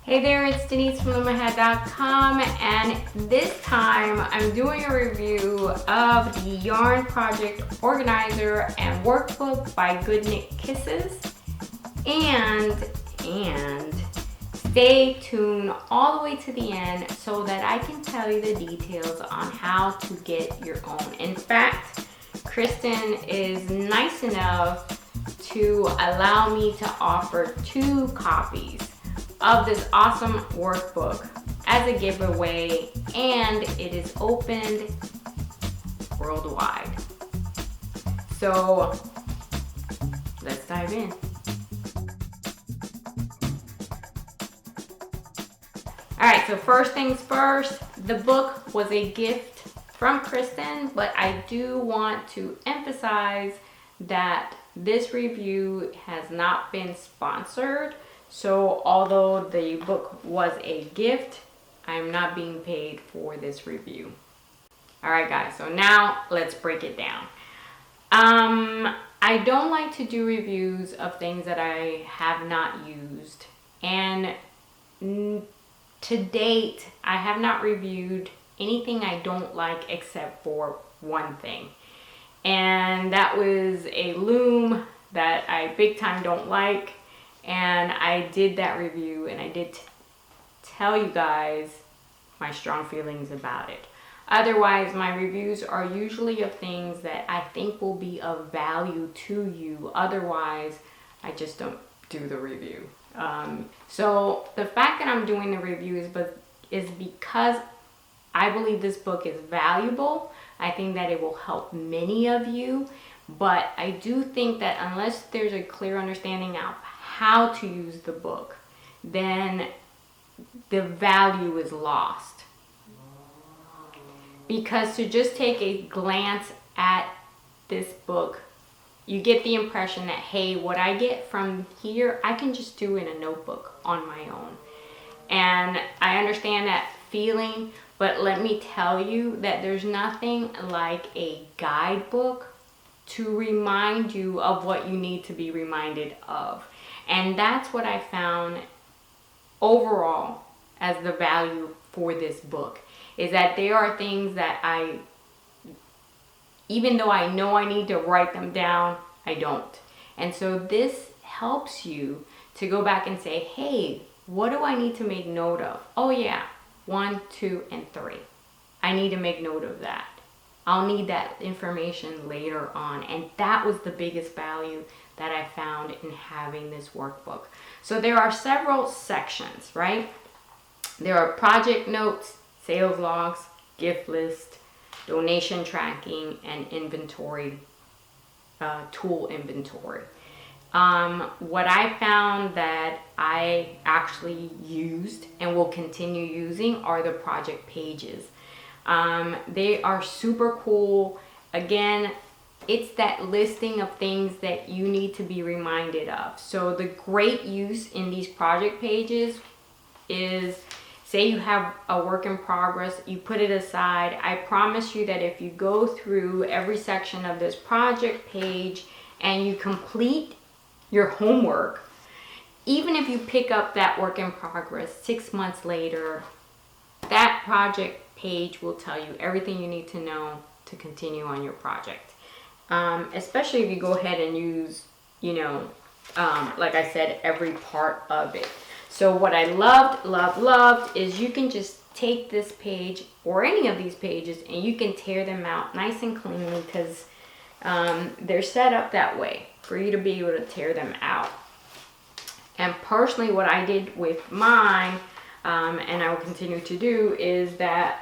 Hey there, it's Denise from LoomaHat.com, and this time I'm doing a review of the Yarn Project Organizer and Workbook by Good Knit Kisses. And stay tuned all the way to the end so that I can tell you the details on how to get your own. In fact, Kristen is nice enough to allow me to offer 2 copies of this awesome workbook as a giveaway, and it is opened worldwide. So let's dive in. Alright, so first things first, the book was a gift from Kristen, but I do want to emphasize that this review has not been sponsored. So although the book was a gift, I'm not being paid for this review. Alright guys, so now let's break it down. I don't like to do reviews of things that I have not used, and to date I have not reviewed anything I don't like except for one thing, and that was a loom that I big time don't like. And I did that review, and I did tell you guys my strong feelings about it. Otherwise, my reviews are usually of things that I think will be of value to you. Otherwise, I just don't do the review. So the fact that I'm doing the review is because I believe this book is valuable. I think that it will help many of you. But I do think that unless there's a clear understanding of how to use the book, then the value is lost. Because to just take a glance at this book, you get the impression that, hey, what I get from here, I can just do in a notebook on my own. And I understand that feeling, but let me tell you that there's nothing like a guidebook to remind you of what you need to be reminded of. And that's what I found overall as the value for this book, is that there are things that even though I know I need to write them down, I don't. And so this helps you to go back and say, hey, what do I need to make note of? Oh yeah, 1, 2, and 3. I need to make note of that. I'll need that information later on. And that was the biggest value that I found in having this workbook. So there are several sections, right? There are project notes, sales logs, gift list, donation tracking, and inventory, tool inventory. What I found that I actually used and will continue using are the project pages. They are super cool. Again, it's that listing of things that you need to be reminded of. So the great use in these project pages is, say you have a work in progress, you put it aside. I promise you that if you go through every section of this project page and you complete your homework, even if you pick up that work in progress 6 months later, that project page will tell you everything you need to know to continue on your project. Especially if you go ahead and use, like I said, every part of it. So what I loved is you can just take this page or any of these pages and you can tear them out nice and cleanly, because they're set up that way for you to be able to tear them out. And personally, what I did with mine, and I will continue to do, is that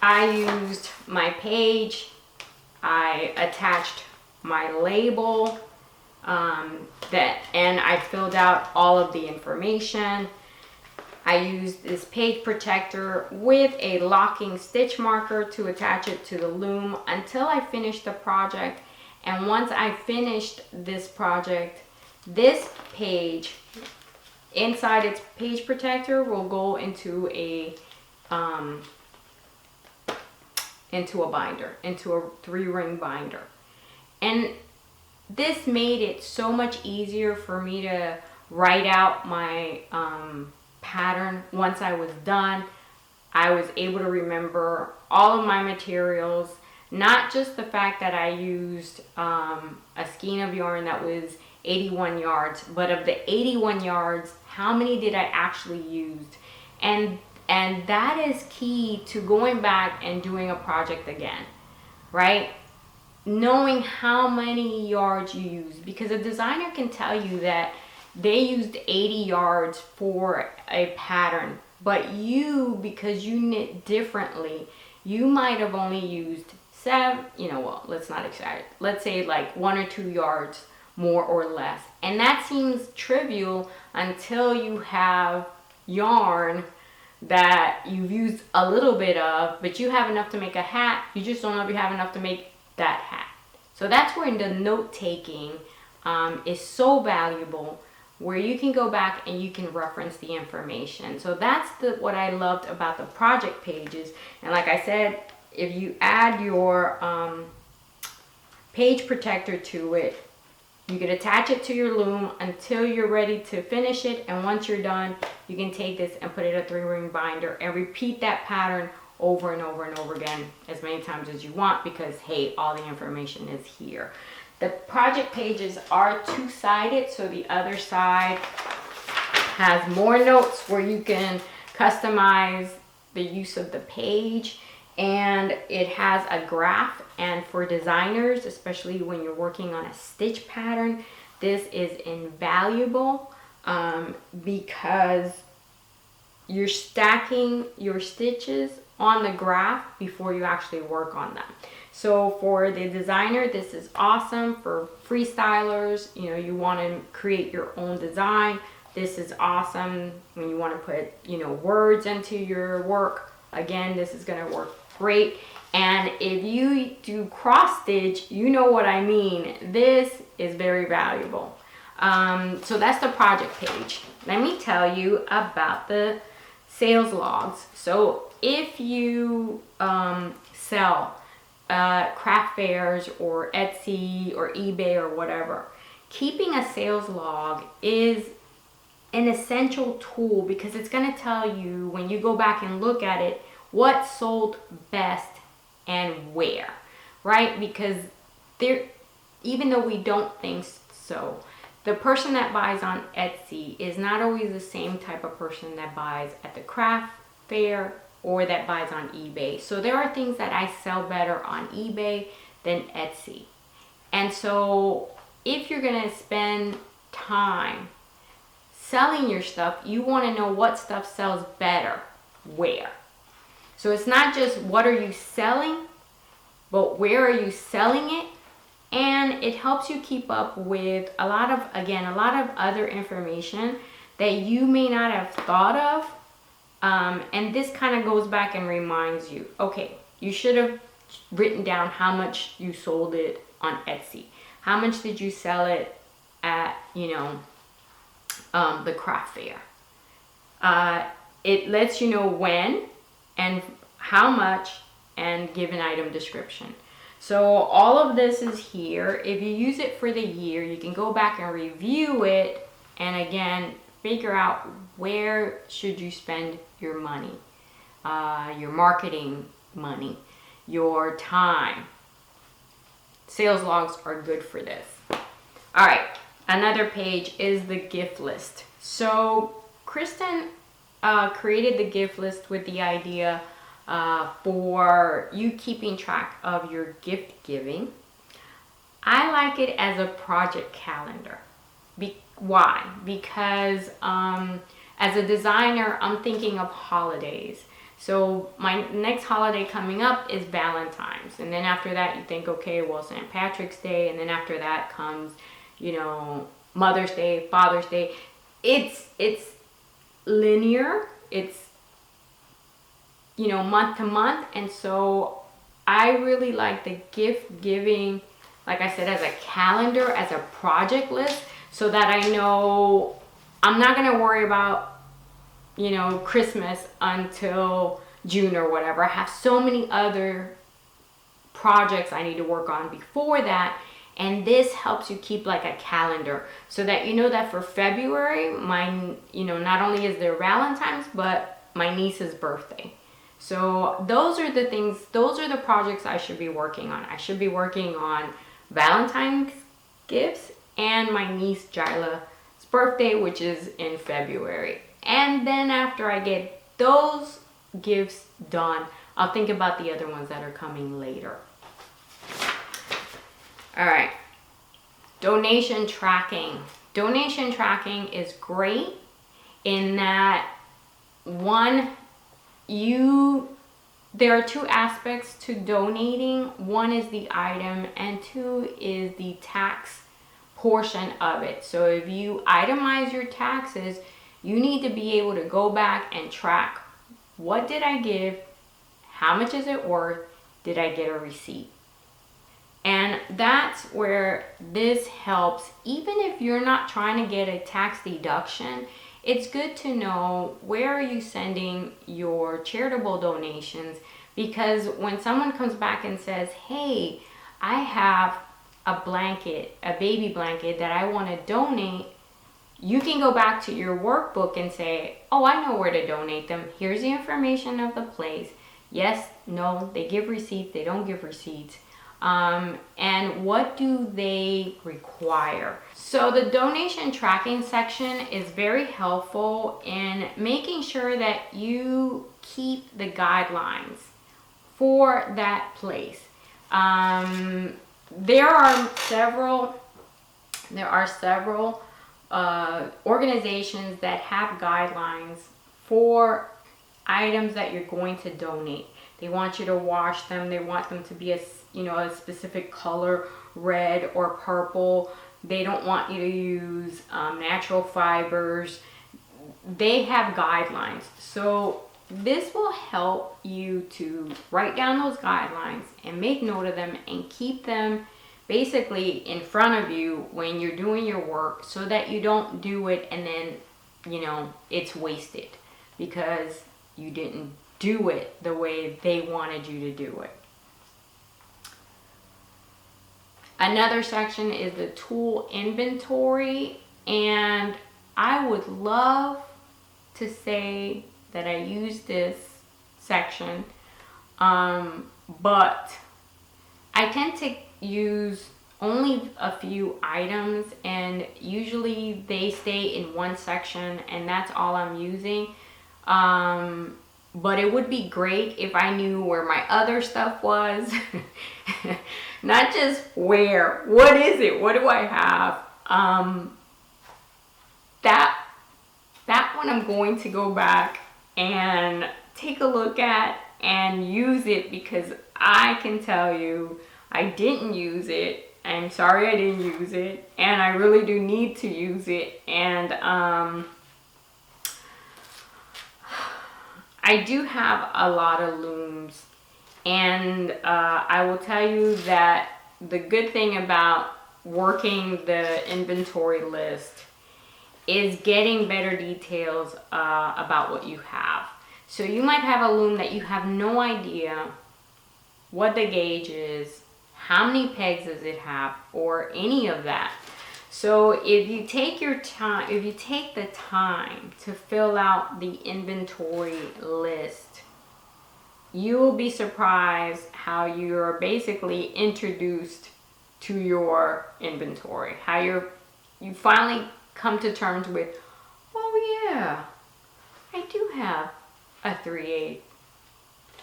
I used my page, I attached my label, and I filled out all of the information. I used this page protector with a locking stitch marker to attach it to the loom until I finished the project. And once I finished this project, this page, inside its page protector, will go into a binder, into a 3-ring binder. And this made it so much easier for me to write out my pattern. Once I was done, I was able to remember all of my materials, not just the fact that I used a skein of yarn that was 81 yards, but of the 81 yards, how many did I actually use? And that is key to going back and doing a project again, right? Knowing how many yards you use, because a designer can tell you that they used 80 yards for a pattern, but you, because you knit differently, you might have only used 7, well, let's not exaggerate. Let's say like 1 or 2 yards more or less. And that seems trivial until you have yarn that you've used a little bit of, but you have enough to make a hat. You just don't know if you have enough to make that hat. So that's where the note taking is so valuable, where you can go back and you can reference the information. So that's what I loved about the project pages. And like I said, if you add your page protector to it, you can attach it to your loom until you're ready to finish it. And once you're done, you can take this and put it in a 3-ring binder and repeat that pattern over and over and over again as many times as you want, because hey, all the information is here. The project pages are 2-sided, so the other side has more notes where you can customize the use of the page, and it has a graph. And for designers, especially when you're working on a stitch pattern, this is invaluable because you're stacking your stitches on the graph before you actually work on them. So for the designer, this is awesome. For freestylers, you want to create your own design, this is awesome. When you want to put, words into your work, again, this is going to work great. And if you do cross stitch, you know what I mean. This is very valuable. So that's the project page. Let me tell you about the sales logs. So if you sell craft fairs or Etsy or eBay or whatever, keeping a sales log is an essential tool, because it's going to tell you, when you go back and look at it, what sold best and where, right? Because even though we don't think so, the person that buys on Etsy is not always the same type of person that buys at the craft fair or that buys on eBay. So there are things that I sell better on eBay than Etsy. And so if you're gonna spend time selling your stuff, you wanna know what stuff sells better where. So it's not just what are you selling, but where are you selling it? And it helps you keep up with a lot of other information that you may not have thought of. And this kind of goes back and reminds you, okay, you should have written down how much you sold it on Etsy. How much did you sell it at, the craft fair? It lets you know when and how much, and give an item description. So all of this is here. If you use it for the year, you can go back and review it, and again, figure out where should you spend your money, your marketing money, your time. Sales logs are good for this. All right, another page is the gift list. So Kristen created the gift list with the idea for you keeping track of your gift giving. I like it as a project calendar. Why? Because as a designer, I'm thinking of holidays. So my next holiday coming up is Valentine's. And then after that, you think, okay, well, St. Patrick's Day. And then after that comes, Mother's Day, Father's Day. It's linear. It's, month to month. And so I really like the gift giving, like I said, as a calendar, as a project list, so that I know I'm not going to worry about, Christmas until June or whatever. I have so many other projects I need to work on before that. And this helps you keep like a calendar so that you know that for February, not only is there Valentine's, but my niece's birthday. So those are the projects I should be working on. I should be working on Valentine's gifts and my niece Jyla's birthday, which is in February. And then after I get those gifts done, I'll think about the other ones that are coming later. All right, donation tracking. Donation tracking is great in that, one, there are two aspects to donating. One is the item and two is the tax portion of it. So if you itemize your taxes, you need to be able to go back and track, what did I give? How much is it worth? Did I get a receipt? And that's where this helps. Even if you're not trying to get a tax deduction, it's good to know where are you sending your charitable donations, because when someone comes back and says, hey, I have a blanket, a baby blanket that I want to donate, you can go back to your workbook and say, oh, I know where to donate them. Here's the information of the place. Yes, no, they give receipts, they don't give receipts. And what do they require? So the donation tracking section is very helpful in making sure that you keep the guidelines for that place. There are several organizations that have guidelines for items that you're going to donate. They want you to wash them. They want them to be a specific color, red or purple. They don't want you to use natural fibers. They have guidelines. So this will help you to write down those guidelines and make note of them and keep them basically in front of you when you're doing your work, so that you don't do it and then, it's wasted because you didn't do it the way they wanted you to do it. Another section is the tool inventory, and I would love to say that I use this section, but I tend to use only a few items, and usually they stay in one section and that's all I'm using. But it would be great if I knew where my other stuff was. Not just where. What is it? What do I have? That one I'm going to go back and take a look at and use it, because I can tell you I didn't use it. I'm sorry I didn't use it, and I really do need to use it. And I do have a lot of looms, and I will tell you that the good thing about working the inventory list is getting better details about what you have. So you might have a loom that you have no idea what the gauge is, how many pegs does it have, or any of that. So if you take your time, if you take the time to fill out the inventory list, you will be surprised how you're basically introduced to your inventory. How you finally come to terms with, oh yeah, I do have a 3/8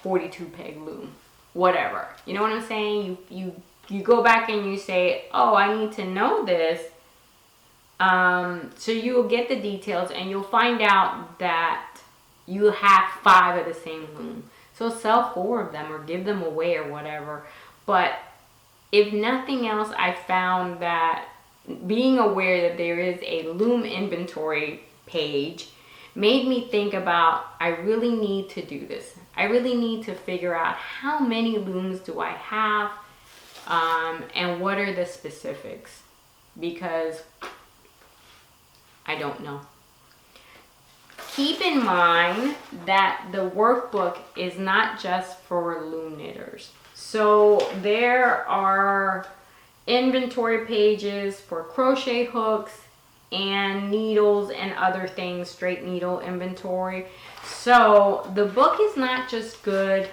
42 peg loom, whatever. You know what I'm saying? You go back and you say, oh, I need to know this. So you will get the details, and you'll find out that you have 5 of the same loom. So sell 4 of them or give them away or whatever. But if nothing else, I found that being aware that there is a loom inventory page made me think about, I really need to do this. I really need to figure out how many looms do I have, and what are the specifics, because I don't know. Keep in mind that the workbook is not just for loom knitters. So there are inventory pages for crochet hooks and needles and other things, straight needle inventory. So the book is not just good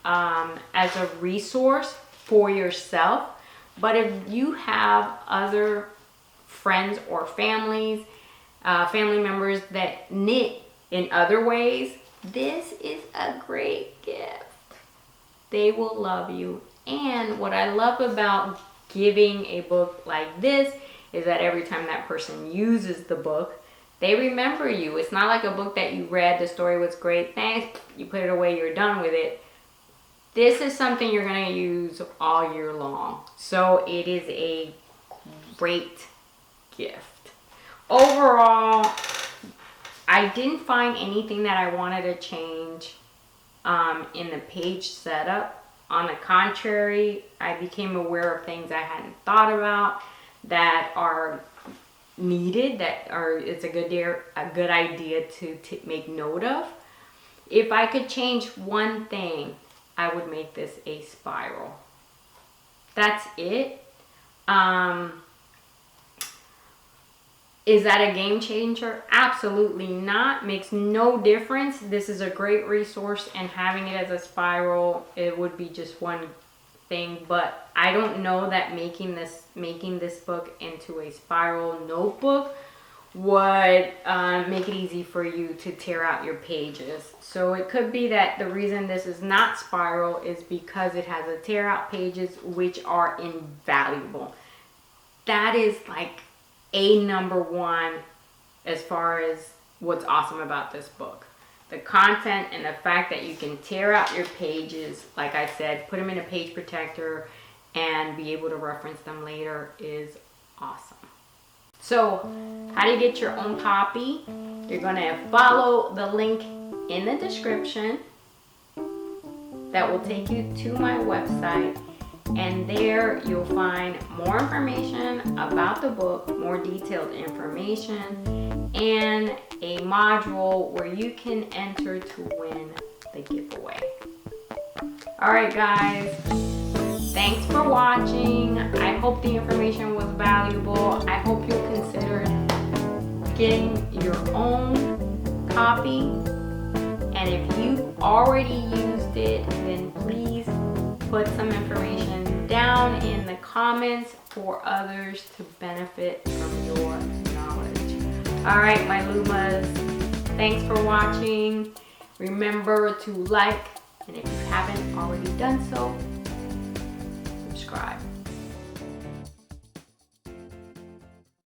as a resource for yourself, but if you have other friends or family members that knit in other ways, this is a great gift. They will love you. And what I love about giving a book like this is that every time that person uses the book, they remember you. It's not like a book that you read, the story was great, thanks, you put it away, you're done with it. This is something you're going to use all year long. So it is a great gift. Overall, I didn't find anything that I wanted to change in the page setup. On the contrary, I became aware of things I hadn't thought about that are needed, it's a good idea to make note of. If I could change one thing, I would make this a spiral. That's it. Is that a game changer? Absolutely not. Makes no difference. This is a great resource, and having it as a spiral, it would be just one thing. But I don't know that making this book into a spiral notebook would make it easy for you to tear out your pages. So it could be that the reason this is not spiral is because it has a tear out pages, which are invaluable. That is like number one as far as what's awesome about this book. The content and the fact that you can tear out your pages, like I said, put them in a page protector and be able to reference them later is awesome. So how do you get your own copy? You're going to follow the link in the description that will take you to my website. And there you'll find more information about the book, more detailed information, and a module where you can enter to win the giveaway. Alright guys, thanks for watching. I hope the information was valuable. I hope you'll consider getting your own copy. And if you've already used it, then please put some information down in the comments for others to benefit from your knowledge. Alright, my Loomas, thanks for watching. Remember to like, and if you haven't already done so, subscribe.